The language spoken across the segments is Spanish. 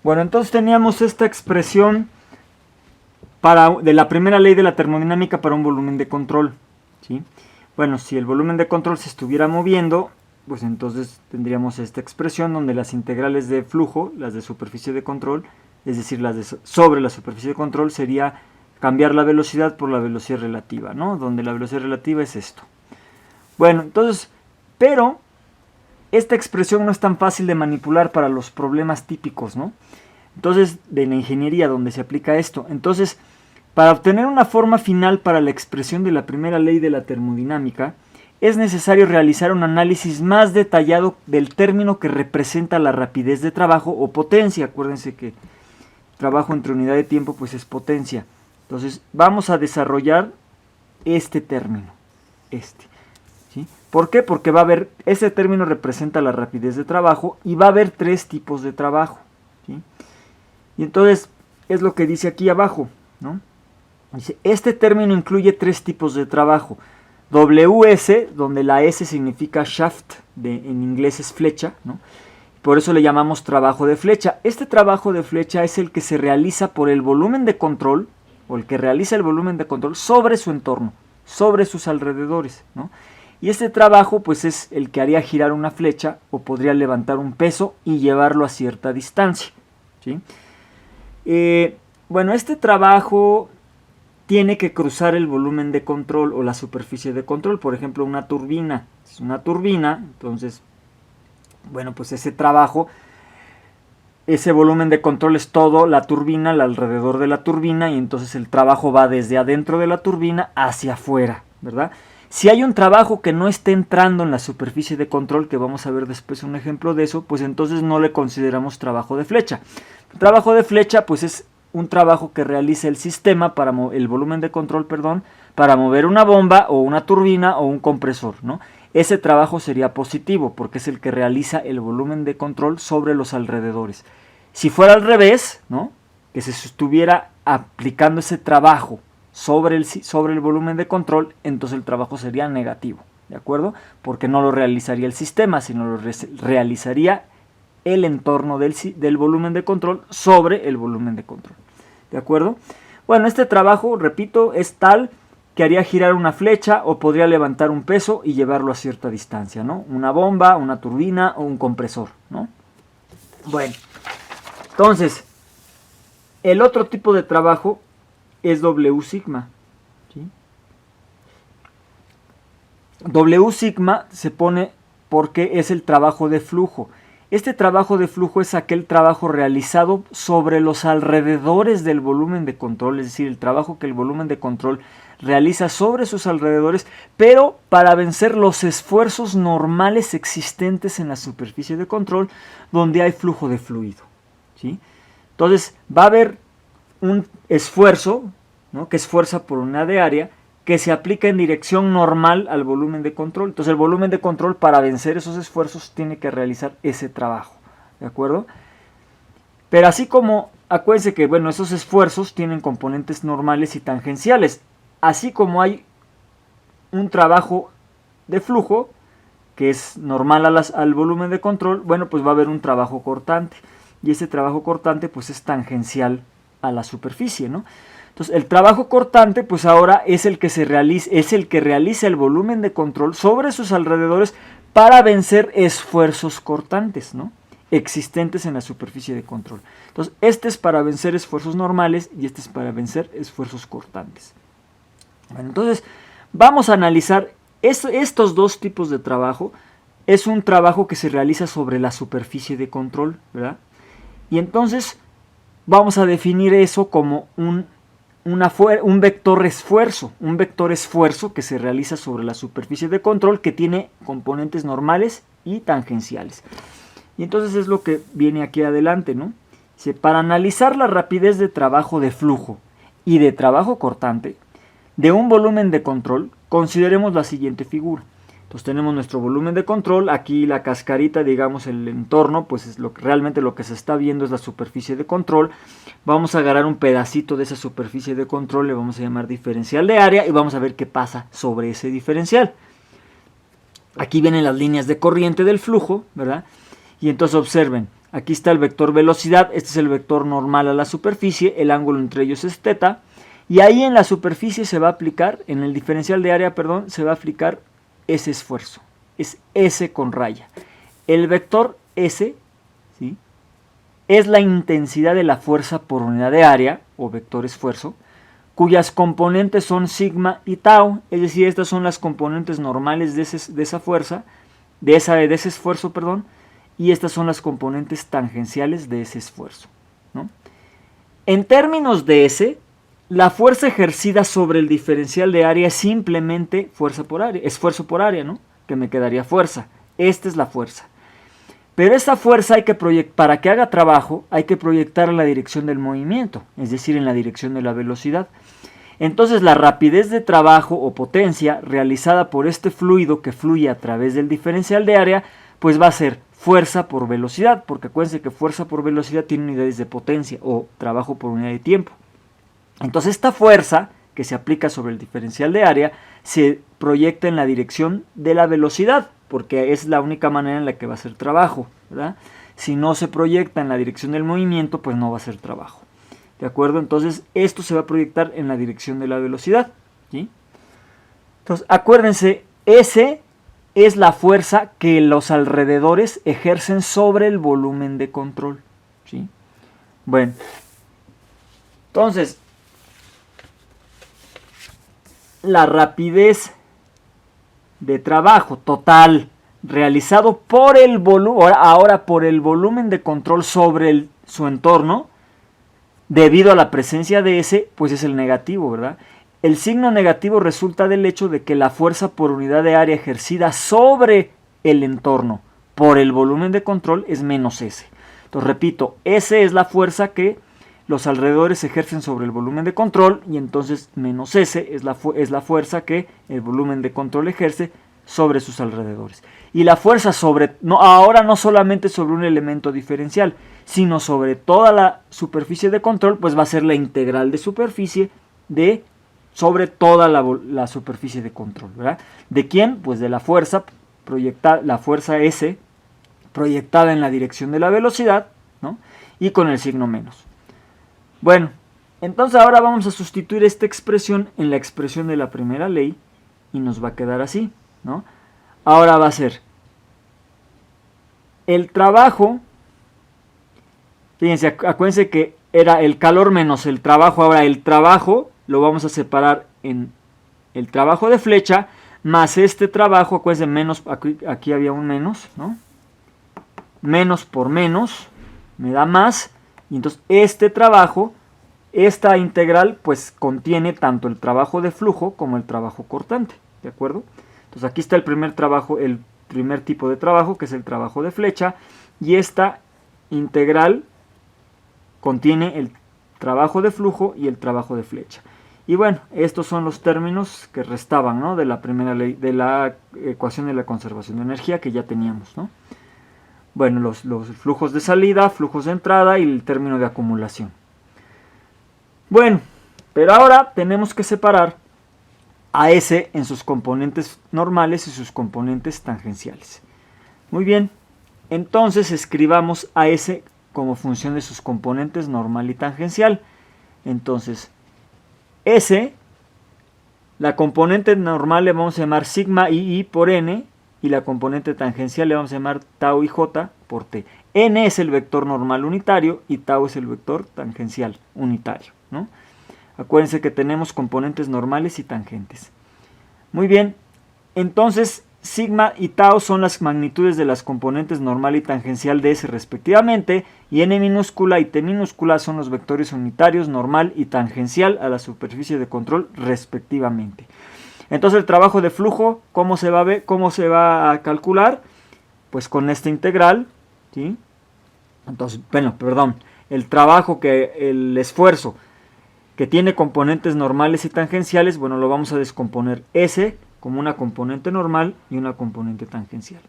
Bueno, entonces teníamos esta expresión de la primera ley de la termodinámica para un volumen de control, ¿sí? Bueno, si el volumen de control se estuviera moviendo, pues entonces tendríamos esta expresión donde las integrales de flujo, las de superficie de control, es decir, las de sobre la superficie de control, sería cambiar la velocidad por la velocidad relativa, ¿no? Donde la velocidad relativa es esto. Bueno, entonces, pero esta expresión no es tan fácil de manipular para los problemas típicos, ¿no? Entonces, de la ingeniería donde se aplica esto. Entonces, para obtener una forma final para la expresión de la primera ley de la termodinámica, es necesario realizar un análisis más detallado del término que representa la rapidez de trabajo o potencia. Acuérdense que trabajo entre unidad de tiempo pues es potencia. Entonces, vamos a desarrollar este término. ¿Sí? ¿Por qué? Porque va a haber, ese término representa la rapidez de trabajo y va a haber tres tipos de trabajo, ¿sí? Y entonces es lo que dice aquí abajo, ¿no? Dice, este término incluye tres tipos de trabajo. WS, donde la S significa shaft, en inglés es flecha, ¿no? Por eso le llamamos trabajo de flecha. Este trabajo de flecha es el que se realiza por el volumen de control, o el que realiza el volumen de control sobre su entorno, sobre sus alrededores, ¿no? Y este trabajo pues es el que haría girar una flecha o podría levantar un peso y llevarlo a cierta distancia, ¿sí? Bueno, este trabajo tiene que cruzar el volumen de control o la superficie de control. Por ejemplo, una turbina. Es una turbina, entonces, bueno, pues ese trabajo, ese volumen de control es todo la turbina, alrededor de la turbina, y entonces el trabajo va desde adentro de la turbina hacia afuera, ¿verdad? Si hay un trabajo que no esté entrando en la superficie de control, que vamos a ver después un ejemplo de eso, pues entonces no le consideramos trabajo de flecha. El trabajo de flecha pues es un trabajo que realiza el sistema, el volumen de control, perdón, para mover una bomba o una turbina o un compresor, ¿no? Ese trabajo sería positivo porque es el que realiza el volumen de control sobre los alrededores. Si fuera al revés, ¿no? Que se estuviera aplicando ese trabajo sobre el volumen de control, entonces el trabajo sería negativo, ¿de acuerdo? Porque no lo realizaría el sistema, sino lo realizaría el entorno del volumen de control sobre el volumen de control, ¿de acuerdo? Bueno, este trabajo, repito, es tal que haría girar una flecha o podría levantar un peso y llevarlo a cierta distancia, ¿no? Una bomba, una turbina o un compresor, ¿no? Bueno, entonces, el otro tipo de trabajo es W sigma, ¿sí? W sigma se pone porque es el trabajo de flujo. Este trabajo de flujo es aquel trabajo realizado sobre los alrededores del volumen de control, es decir, el trabajo que el volumen de control realiza sobre sus alrededores, pero para vencer los esfuerzos normales existentes en la superficie de control donde hay flujo de fluido, ¿sí? Entonces va a haber un esfuerzo, ¿no?, que es fuerza por unidad de área, que se aplica en dirección normal al volumen de control. Entonces el volumen de control, para vencer esos esfuerzos, tiene que realizar ese trabajo, ¿de acuerdo? Pero así como, acuérdense que, bueno, esos esfuerzos tienen componentes normales y tangenciales. Así como hay un trabajo de flujo, que es normal al volumen de control, bueno, pues va a haber un trabajo cortante. Y ese trabajo cortante, pues es tangencial a la superficie, ¿no? Entonces, el trabajo cortante, pues ahora es el que realiza el volumen de control sobre sus alrededores para vencer esfuerzos cortantes, ¿no?, existentes en la superficie de control. Entonces, este es para vencer esfuerzos normales y este es para vencer esfuerzos cortantes. Bueno, entonces, vamos a analizar estos dos tipos de trabajo. Es un trabajo que se realiza sobre la superficie de control, ¿verdad? Y entonces, vamos a definir eso como un vector esfuerzo que se realiza sobre la superficie de control, que tiene componentes normales y tangenciales. Y entonces es lo que viene aquí adelante, ¿no? Dice, para analizar la rapidez de trabajo de flujo y de trabajo cortante de un volumen de control, consideremos la siguiente figura. Entonces tenemos nuestro volumen de control, aquí la cascarita, digamos el entorno, pues es realmente lo que se está viendo es la superficie de control. Vamos a agarrar un pedacito de esa superficie de control, le vamos a llamar diferencial de área y vamos a ver qué pasa sobre ese diferencial. Aquí vienen las líneas de corriente del flujo, ¿verdad? Y entonces observen, Aquí está el vector velocidad, este es el vector normal a la superficie, el ángulo entre ellos es θ, y ahí en la superficie se va a aplicar, en el diferencial de área, perdón, se va a aplicar ese esfuerzo, es S con raya. El vector S, ¿sí?, es la intensidad de la fuerza por unidad de área, o vector esfuerzo, cuyas componentes son sigma y tau, es decir, estas son las componentes normales de esa fuerza, de ese esfuerzo, perdón, y estas son las componentes tangenciales de ese esfuerzo, ¿no? En términos de S, la fuerza ejercida sobre el diferencial de área es simplemente fuerza por área, esfuerzo por área, ¿no?, que me quedaría fuerza. Esta es la fuerza. Pero esta fuerza hay que para que haga trabajo, hay que proyectar en la dirección del movimiento, es decir, en la dirección de la velocidad. Entonces la rapidez de trabajo o potencia realizada por este fluido que fluye a través del diferencial de área, pues va a ser fuerza por velocidad, porque acuérdense que fuerza por velocidad tiene unidades de potencia o trabajo por unidad de tiempo. Entonces esta fuerza que se aplica sobre el diferencial de área se proyecta en la dirección de la velocidad, porque es la única manera en la que va a ser trabajo, ¿verdad? Si no se proyecta en la dirección del movimiento, pues no va a ser trabajo. ¿De acuerdo? Entonces esto se va a proyectar en la dirección de la velocidad, ¿sí? Entonces acuérdense, S es la fuerza que los alrededores ejercen sobre el volumen de control, ¿sí? Bueno, entonces la rapidez de trabajo total realizado por el volumen, ahora por el volumen de control sobre su entorno, debido a la presencia de S, pues es el negativo, ¿verdad? El signo negativo resulta del hecho de que la fuerza por unidad de área ejercida sobre el entorno por el volumen de control es menos S. Entonces, repito, S es la fuerza que los alrededores ejercen sobre el volumen de control, y entonces menos S es la fuerza que el volumen de control ejerce sobre sus alrededores. Y la fuerza ahora no solamente sobre un elemento diferencial, sino sobre toda la superficie de control, pues va a ser la integral de superficie sobre toda la superficie de control, ¿verdad? ¿De quién? Pues de la fuerza proyectada, la fuerza S proyectada en la dirección de la velocidad, ¿no?, y con el signo menos. Bueno, entonces ahora vamos a sustituir esta expresión en la expresión de la primera ley y nos va a quedar así, ¿no? Ahora va a ser el trabajo, fíjense, acuérdense que era el calor menos el trabajo, ahora el trabajo lo vamos a separar en el trabajo de flecha más este trabajo, acuérdense, menos, aquí había un menos, ¿no? Menos por menos me da más, y entonces este trabajo, esta integral, pues contiene tanto el trabajo de flujo como el trabajo cortante, ¿de acuerdo? Entonces aquí está el primer trabajo, el primer tipo de trabajo, que es el trabajo de flecha, y esta integral contiene el trabajo de flujo y el trabajo de flecha. Y bueno, estos son los términos que restaban, ¿no?, de la primera ley, de la ecuación de la conservación de energía que ya teníamos, ¿no? Bueno, los flujos de salida, flujos de entrada y el término de acumulación. Bueno, pero ahora tenemos que separar a S en sus componentes normales y sus componentes tangenciales. Muy bien, entonces escribamos a S como función de sus componentes normal y tangencial. Entonces, S, la componente normal le vamos a llamar sigma I por N, y la componente tangencial le vamos a llamar tau y J por T. N es el vector normal unitario y tau es el vector tangencial unitario, ¿no? Acuérdense que tenemos componentes normales y tangentes. Muy bien, entonces sigma y tau son las magnitudes de las componentes normal y tangencial de S respectivamente, y N minúscula y T minúscula son los vectores unitarios normal y tangencial a la superficie de control respectivamente. Entonces el trabajo de flujo, ¿cómo se va a calcular? Pues con esta integral, ¿sí? Entonces, bueno, perdón, el esfuerzo que tiene componentes normales y tangenciales, bueno, lo vamos a descomponer S como una componente normal y una componente tangencial.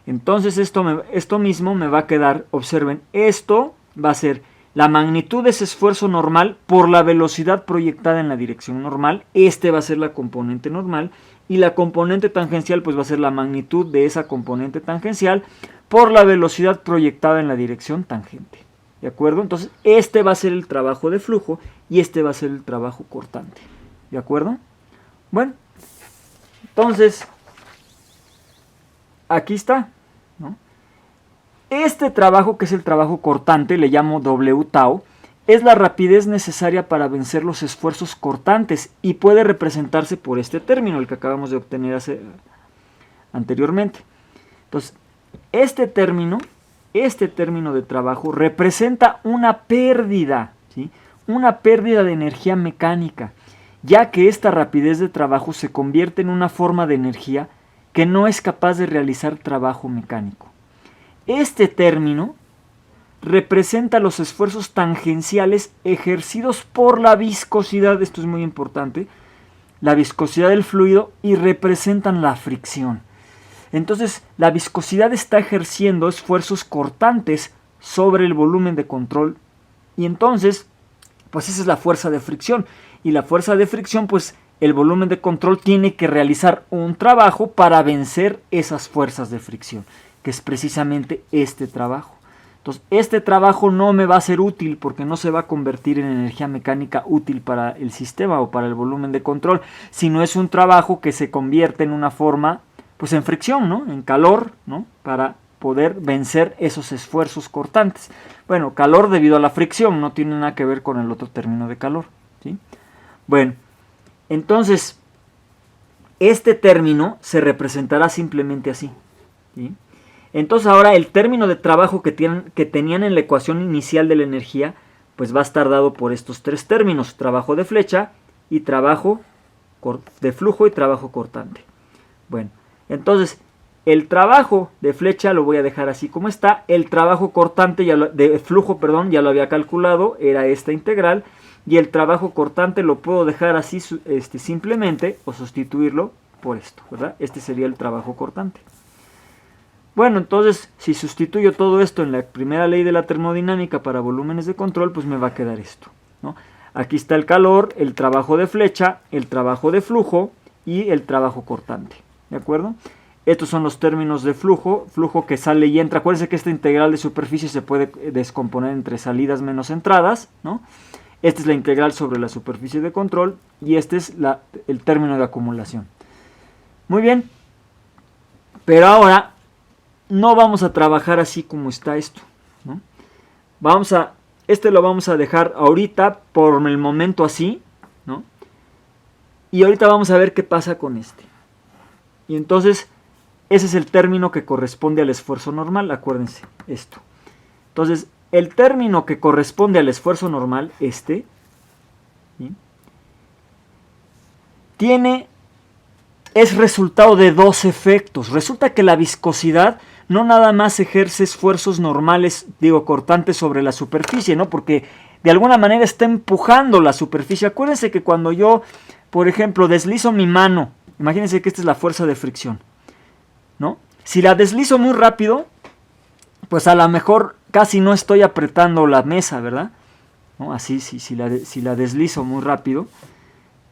Entonces esto mismo me va a quedar, observen, esto va a ser la magnitud de ese esfuerzo normal por la velocidad proyectada en la dirección normal. Este va a ser la componente normal. Y la componente tangencial pues va a ser la magnitud de esa componente tangencial por la velocidad proyectada en la dirección tangente. ¿De acuerdo? Entonces este va a ser el trabajo de flujo y este va a ser el trabajo cortante. ¿De acuerdo? Bueno, entonces aquí está, ¿no? Este trabajo, que es el trabajo cortante, le llamo W tau, es la rapidez necesaria para vencer los esfuerzos cortantes y puede representarse por este término, el que acabamos de obtener anteriormente. Entonces, este término de trabajo representa una pérdida, ¿sí? Una pérdida de energía mecánica, ya que esta rapidez de trabajo se convierte en una forma de energía que no es capaz de realizar trabajo mecánico. Este término representa los esfuerzos tangenciales ejercidos por la viscosidad, esto es muy importante, la viscosidad del fluido, y representan la fricción. Entonces, la viscosidad está ejerciendo esfuerzos cortantes sobre el volumen de control y entonces, pues esa es la fuerza de fricción. Y la fuerza de fricción, pues el volumen de control tiene que realizar un trabajo para vencer esas fuerzas de fricción, que es precisamente este trabajo. Entonces, este trabajo no me va a ser útil porque no se va a convertir en energía mecánica útil para el sistema o para el volumen de control, sino es un trabajo que se convierte en una forma, pues en fricción, ¿no? En calor, ¿no? Para poder vencer esos esfuerzos cortantes. Bueno, calor debido a la fricción, no tiene nada que ver con el otro término de calor, ¿sí? Bueno, entonces, este término se representará simplemente así, ¿sí? Entonces ahora el término de trabajo que tenían en la ecuación inicial de la energía, pues va a estar dado por estos tres términos: trabajo de flecha y trabajo de flujo y trabajo cortante. Bueno, entonces el trabajo de flecha lo voy a dejar así como está. El trabajo cortante de flujo, ya lo había calculado, era esta integral. Y el trabajo cortante lo puedo dejar así simplemente o sustituirlo por esto, ¿verdad? Este sería el trabajo cortante. Bueno, entonces, si sustituyo todo esto en la primera ley de la termodinámica para volúmenes de control, pues me va a quedar esto, ¿no? Aquí está el calor, el trabajo de flecha, el trabajo de flujo y el trabajo cortante, ¿de acuerdo? Estos son los términos de flujo, flujo que sale y entra. Acuérdense que esta integral de superficie se puede descomponer entre salidas menos entradas, ¿no? Esta es la integral sobre la superficie de control y este es el término de acumulación. Muy bien, pero ahora no vamos a trabajar así como está esto, ¿no? Este lo vamos a dejar ahorita por el momento así, ¿no? Y ahorita vamos a ver qué pasa con este. Y entonces, ese es el término que corresponde al esfuerzo normal, acuérdense, esto. Entonces, el término que corresponde al esfuerzo normal, ¿sí? Es resultado de dos efectos. Resulta que la viscosidad no nada más ejerce esfuerzos normales, cortantes sobre la superficie, ¿no? Porque de alguna manera está empujando la superficie. Acuérdense que cuando yo, por ejemplo, deslizo mi mano, imagínense que esta es la fuerza de fricción, ¿no? Si la deslizo muy rápido, pues a lo mejor casi no estoy apretando la mesa, ¿verdad? ¿No? Así, si la deslizo muy rápido.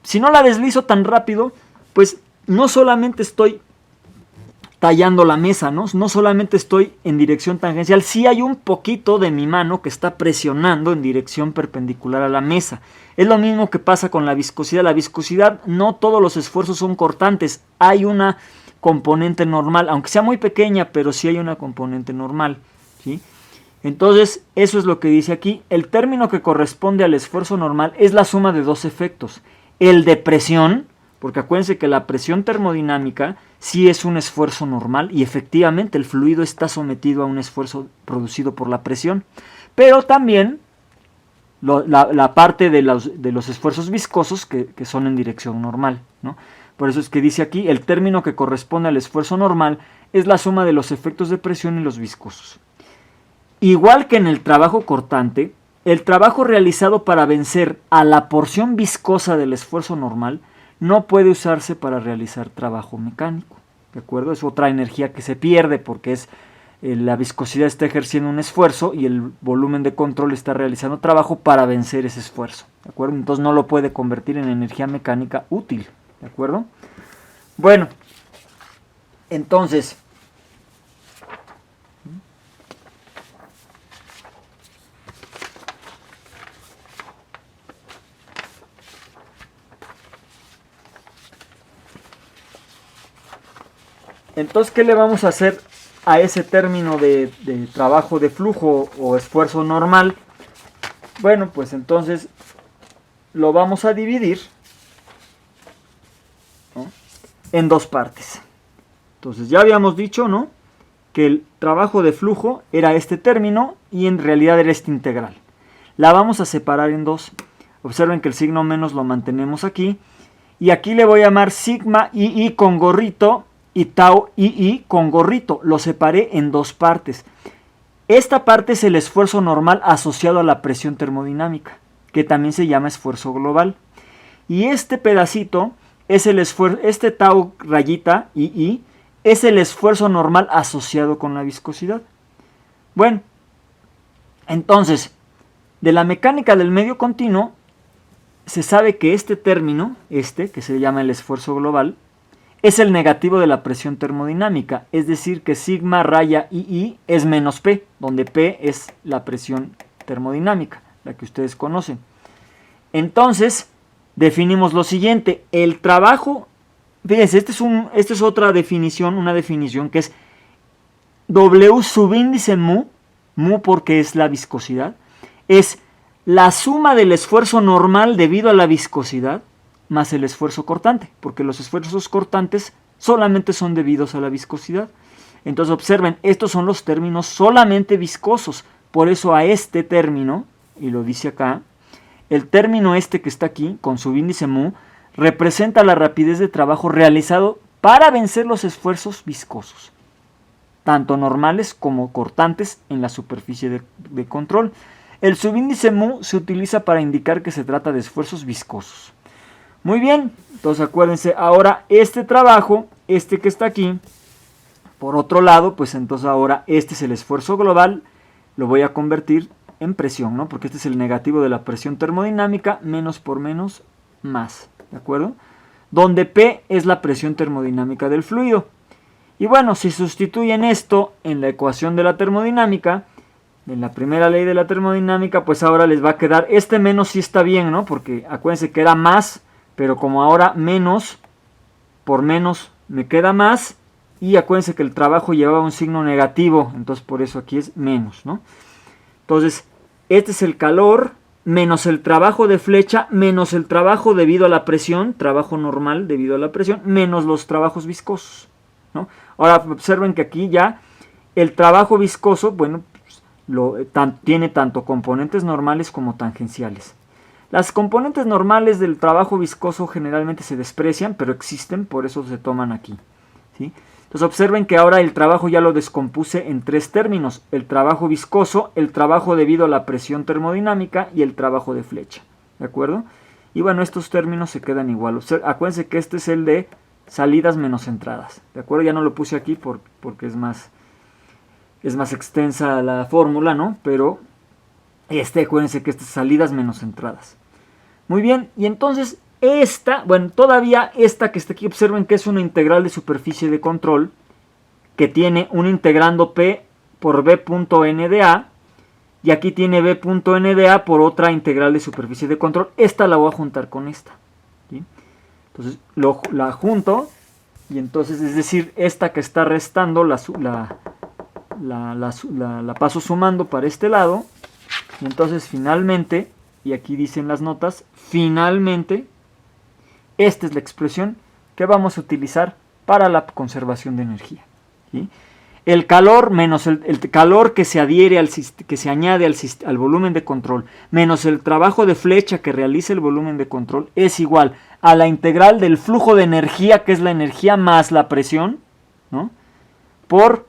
Si no la deslizo tan rápido, pues no solamente estoy tallando la mesa, ¿no? No solamente estoy en dirección tangencial, sí hay un poquito de mi mano que está presionando en dirección perpendicular a la mesa. Es lo mismo que pasa con la viscosidad. La viscosidad, no todos los esfuerzos son cortantes, hay una componente normal, aunque sea muy pequeña, pero sí hay una componente normal, ¿sí? Entonces, eso es lo que dice aquí. El término que corresponde al esfuerzo normal es la suma de dos efectos. El de presión, porque acuérdense que la presión termodinámica sí es un esfuerzo normal y efectivamente el fluido está sometido a un esfuerzo producido por la presión, pero también la parte de los esfuerzos viscosos que son en dirección normal, ¿no? Por eso es que dice aquí, el término que corresponde al esfuerzo normal es la suma de los efectos de presión y los viscosos. Igual que en el trabajo cortante, el trabajo realizado para vencer a la porción viscosa del esfuerzo normal no puede usarse para realizar trabajo mecánico, ¿de acuerdo? Es otra energía que se pierde porque es la viscosidad está ejerciendo un esfuerzo y el volumen de control está realizando trabajo para vencer ese esfuerzo, ¿de acuerdo? Entonces no lo puede convertir en energía mecánica útil, ¿de acuerdo? Bueno, entonces, ¿qué le vamos a hacer a ese término de trabajo de flujo o esfuerzo normal? Bueno, pues entonces lo vamos a dividir, ¿no?, en dos partes. Entonces ya habíamos dicho, ¿no?, que el trabajo de flujo era este término y en realidad era este integral. La vamos a separar en dos. Observen que el signo menos lo mantenemos aquí. Y aquí le voy a llamar sigma II con gorrito y tau II con gorrito. Lo separé en dos partes. Esta parte es el esfuerzo normal asociado a la presión termodinámica, que también se llama esfuerzo global. Y este pedacito es el esfuerzo, este tau rayita II es el esfuerzo normal asociado con la viscosidad. Bueno, entonces, de la mecánica del medio continuo, se sabe que este término, que se llama el esfuerzo global, es el negativo de la presión termodinámica, es decir, que sigma raya II es menos P, donde P es la presión termodinámica, la que ustedes conocen. Entonces, definimos lo siguiente: el trabajo, fíjense, esta es otra definición, una definición que es W subíndice mu porque es la viscosidad, es la suma del esfuerzo normal debido a la viscosidad más el esfuerzo cortante, porque los esfuerzos cortantes solamente son debidos a la viscosidad. Entonces observen, estos son los términos solamente viscosos, por eso a este término, y lo dice acá, el término que está aquí, con su índice mu, representa la rapidez de trabajo realizado para vencer los esfuerzos viscosos, tanto normales como cortantes en la superficie de control. El subíndice mu se utiliza para indicar que se trata de esfuerzos viscosos. Muy bien, entonces acuérdense, ahora este trabajo, que está aquí, por otro lado, pues entonces ahora este es el esfuerzo global, lo voy a convertir en presión, ¿no? Porque este es el negativo de la presión termodinámica, menos por menos, más, ¿de acuerdo? Donde P es la presión termodinámica del fluido. Y bueno, si sustituyen esto en la ecuación de la termodinámica, en la primera ley de la termodinámica, pues ahora les va a quedar, menos sí está bien, ¿no? Porque acuérdense que era más, pero como ahora menos por menos me queda más, y acuérdense que el trabajo llevaba un signo negativo, entonces por eso aquí es menos, ¿no? Entonces, este es el calor, menos el trabajo de flecha, menos el trabajo debido a la presión, trabajo normal debido a la presión, menos los trabajos viscosos, ¿no? Ahora observen que aquí ya el trabajo viscoso, bueno, tiene tanto componentes normales como tangenciales. Las componentes normales del trabajo viscoso generalmente se desprecian, pero existen, por eso se toman aquí, ¿sí? Entonces observen que ahora el trabajo ya lo descompuse en tres términos: el trabajo viscoso, el trabajo debido a la presión termodinámica y el trabajo de flecha, ¿de acuerdo? Y bueno, estos términos se quedan igual. Acuérdense que este es el de salidas menos entradas, ¿de acuerdo? Ya no lo puse aquí porque es más extensa la fórmula, ¿no? Pero acuérdense que estas salidas menos entradas. Muy bien, y entonces todavía esta que está aquí, observen que es una integral de superficie de control que tiene un integrando P por B.n de A, y aquí tiene B.n de A por otra integral de superficie de control. Esta la voy a juntar con esta, ¿sí? Entonces la junto, y entonces es decir, esta que está restando la paso sumando para este lado, y entonces finalmente, y aquí dicen las notas, finalmente, esta es la expresión que vamos a utilizar para la conservación de energía, ¿sí? El calor menos el calor que se adhiere que se añade al volumen de control, menos el trabajo de flecha que realiza el volumen de control, es igual a la integral del flujo de energía, que es la energía más la presión, ¿no?, por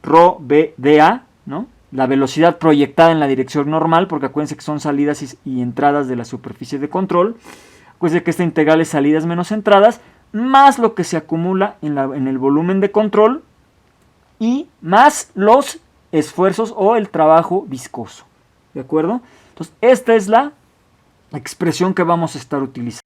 ρ b de A, ¿no?, la velocidad proyectada en la dirección normal, porque acuérdense que son salidas y entradas de la superficie de control. Acuérdense que esta integral es salidas menos entradas, más lo que se acumula en el volumen de control, y más los esfuerzos o el trabajo viscoso. ¿De acuerdo? Entonces, esta es la expresión que vamos a estar utilizando.